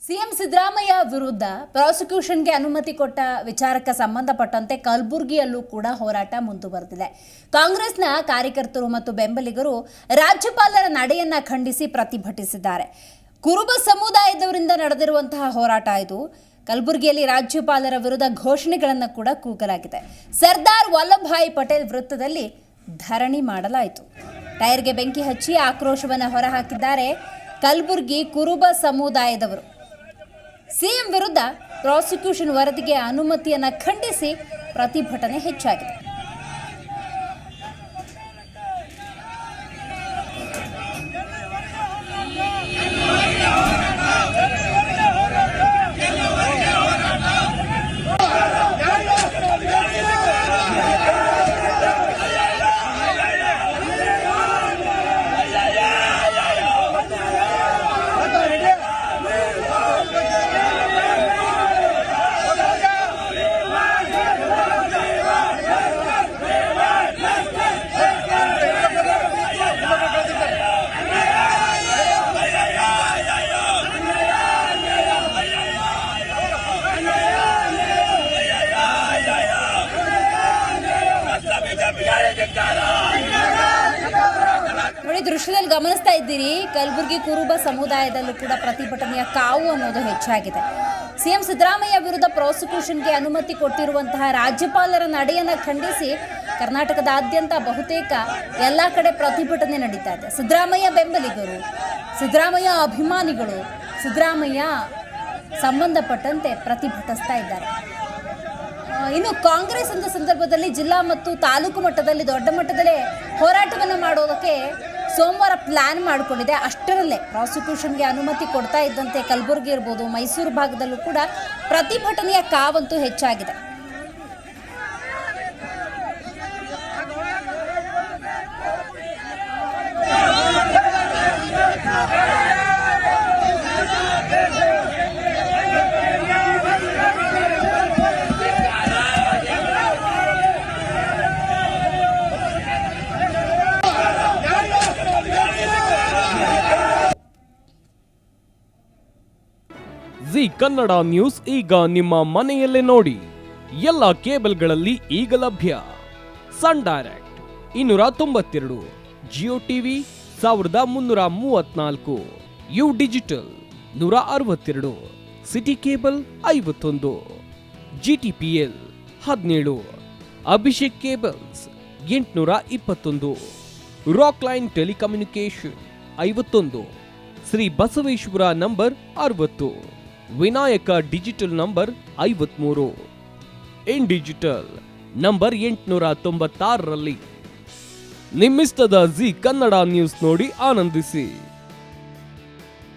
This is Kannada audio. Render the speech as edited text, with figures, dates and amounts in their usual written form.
ಸಿಎಂ ಸಿದ್ದರಾಮಯ್ಯ ವಿರುದ್ಧ ಪ್ರಾಸಿಕ್ಯೂಷನ್ಗೆ ಅನುಮತಿ ಕೊಟ್ಟ ವಿಚಾರಕ್ಕೆ ಸಂಬಂಧಪಟ್ಟಂತೆ ಕಲಬುರಗಿಯಲ್ಲೂ ಕೂಡ ಹೋರಾಟ ಮುಂದುವರೆದಿದೆ. ಕಾಂಗ್ರೆಸ್ನ ಕಾರ್ಯಕರ್ತರು ಮತ್ತು ಬೆಂಬಲಿಗರು ರಾಜ್ಯಪಾಲರ ನಡೆಯನ್ನ ಖಂಡಿಸಿ ಪ್ರತಿಭಟಿಸಿದ್ದಾರೆ. ಕುರುಬ ಸಮುದಾಯದವರಿಂದ ನಡೆದಿರುವಂತಹ ಹೋರಾಟ ಇದು. ಕಲಬುರಗಿಯಲ್ಲಿ ರಾಜ್ಯಪಾಲರ ವಿರುದ್ಧ ಘೋಷಣೆಗಳನ್ನು ಕೂಡ ಕೂಗಲಾಗಿದೆ. ಸರ್ದಾರ್ ವಲ್ಲಭಭಾಯಿ ಪಟೇಲ್ ವೃತ್ತದಲ್ಲಿ ಧರಣಿ ಮಾಡಲಾಯಿತು. ಟೈರ್ಗೆ ಬೆಂಕಿ ಹಚ್ಚಿ ಆಕ್ರೋಶವನ್ನು ಹೊರಹಾಕಿದ್ದಾರೆ ಕಲಬುರಗಿ ಕುರುಬ ಸಮುದಾಯದವರು. ಸಿಎಂ ವಿರುದ್ಧ ಪ್ರಾಸಿಕ್ಯೂಷನ್ ವರದಿಗೆ ಅನುಮತಿಯನ್ನು ಖಂಡಿಸಿ ಪ್ರತಿಭಟನೆ ಹೆಚ್ಚಾಗಿದೆ. ನೋಡಿ, ದೃಶ್ಯದಲ್ಲಿ ಗಮನಿಸ್ತಾ ಇದ್ದೀರಿ, ಕಲಬುರಗಿ ಕುರುಬ ಸಮುದಾಯದಲ್ಲೂ ಕೂಡ ಪ್ರತಿಭಟನೆಯ ಕಾವು ಅನ್ನೋದು ಹೆಚ್ಚಾಗಿದೆ. ಸಿಎಂ ಸಿದ್ದರಾಮಯ್ಯ ವಿರುದ್ಧ ಪ್ರಾಸಿಕ್ಯೂಷನ್ಗೆ ಅನುಮತಿ ಕೊಟ್ಟಿರುವಂತಹ ರಾಜ್ಯಪಾಲರ ನಡೆಯನ್ನು ಖಂಡಿಸಿ ಕರ್ನಾಟಕದಾದ್ಯಂತ ಬಹುತೇಕ ಎಲ್ಲ ಕಡೆ ಪ್ರತಿಭಟನೆ ನಡೀತಾ ಇದೆ. ಸಿದ್ದರಾಮಯ್ಯ ಬೆಂಬಲಿಗರು, ಸಿದ್ದರಾಮಯ್ಯ ಅಭಿಮಾನಿಗಳು ಸಿದ್ದರಾಮಯ್ಯ ಸಂಬಂಧಪಟ್ಟಂತೆ ಪ್ರತಿಭಟಿಸ್ತಾ ಇದ್ದಾರೆ. ಇನ್ನು ಕಾಂಗ್ರೆಸ್ ಅಂತ ಸಂದರ್ಭದಲ್ಲಿ ಜಿಲ್ಲಾ ಮತ್ತು ತಾಲೂಕು ಮಟ್ಟದಲ್ಲಿ ದೊಡ್ಡ ಮಟ್ಟದಲ್ಲೇ ಹೋರಾಟವನ್ನು ಮಾಡೋದಕ್ಕೆ ಸೋಮವಾರ ಪ್ಲಾನ್ ಮಾಡಿಕೊಂಡಿದೆ. ಅಷ್ಟರಲ್ಲೇ ಪ್ರಾಸಿಕ್ಯೂಷನ್ಗೆ ಅನುಮತಿ ಕೊಡ್ತಾ ಇದ್ದಂತೆ ಕಲಬುರಗಿ ಇರ್ಬೋದು, ಮೈಸೂರು ಭಾಗದಲ್ಲೂ ಕೂಡ ಪ್ರತಿಭಟನೆಯ ಕಾವಂತೂ ಹೆಚ್ಚಾಗಿದೆ. ಜಿ ಕನ್ನಡ ನ್ಯೂಸ್ ಈಗ ನಿಮ್ಮ ಮನೆಯಲ್ಲೇ ನೋಡಿ. ಎಲ್ಲ ಕೇಬಲ್ಗಳಲ್ಲಿ ಈಗ ಲಭ್ಯ. Sun direct 292, Jio TV 1334, U digital 162, city cable 51, GTPL 17, Abhishek cables 821, rock line telecommunication 51, Shri Basaveshwara number 60, Vinayaka digital number 53, in digital number 896ರಲ್ಲಿ ನಿಮ್ಮಿಸ್ತದ ಜಿ ಕನ್ನಡ ನ್ಯೂಸ್ ನೋಡಿ ಆನಂದಿಸಿ.